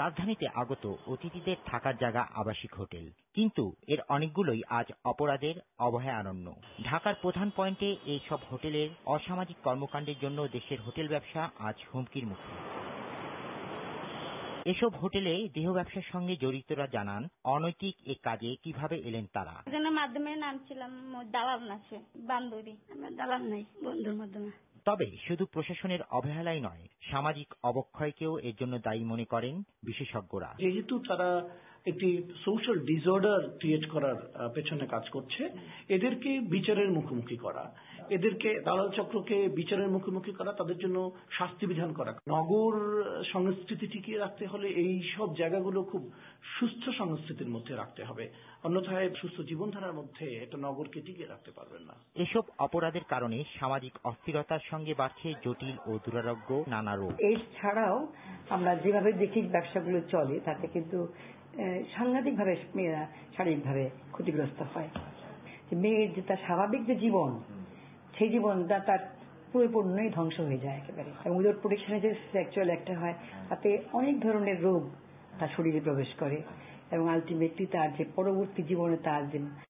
রাজধানীতে আগত অতিথিদের থাকার জায়গা আবাসিক হোটেল, কিন্তু এর অনেকগুলোই আজ অপরাধের অভয়ারণ্য। ঢাকার প্রধান পয়েন্টে এইসব হোটেলের অসামাজিক কর্মকাণ্ডের জন্য দেশের হোটেল ব্যবসা আজ হুমকির মুখে। এসব হোটেলে দেহ ব্যবসার সঙ্গে জড়িতরা জানান, অনৈতিক এ কাজে কিভাবে এলেন তারা। একজনের মাধ্যমে নামছিলাম, দালাল আছে বান্ধবী, আমরা দালাল নাই, বন্ধুর মাধ্যমে। তবে শুধু প্রশাসনের অবহেলাই নয়, সামাজিক অবক্ষয়কেও এর জন্য দায়ী মনে করেন বিশেষজ্ঞরা। যেহেতু তারা একটি সোশ্যাল ডিসঅর্ডার ক্রিয়েট করার পেছনে কাজ করছে, এদেরকে বিচারের মুখোমুখি করা, এদেরকে দালাল চক্রকে বিচারের মুখোমুখি করা, তাদের জন্য শাস্তি বিধান করা। নগর সংস্কৃতি টিকিয়ে রাখতে হলে এই সব জায়গাগুলো খুব সুস্থ সংস্কৃতির মধ্যে রাখতে হবে, অন্যথায় সুস্থ জীবনধারার মধ্যে একটা নগরকে টিকিয়ে রাখতে পারবেন না। এসব অপরাধের কারণে সামাজিক অস্থিরতার সঙ্গে বাড়ছে জটিল ও দুরারোগ্য নানা রোগ। এই ছাড়াও আমরা যেভাবে দেখি ব্যবসাগুলো চলে, তাতে কিন্তু সাংঘাতিকভাবে মেয়েরা শারীরিকভাবে ক্ষতিগ্রস্ত হয়। মেয়ের যে তার স্বাভাবিক যে জীবন, সেই জীবনটা তার পরিপূর্ণই ধ্বংস হয়ে যায় একেবারে। এবং উইদাউট প্রোটেকশনে যে সেক্সুয়াল একটা হয়, তাতে অনেক ধরনের রোগ তার শরীরে প্রবেশ করে এবং আলটিমেটলি তার যে পরবর্তী জীবনে তার যে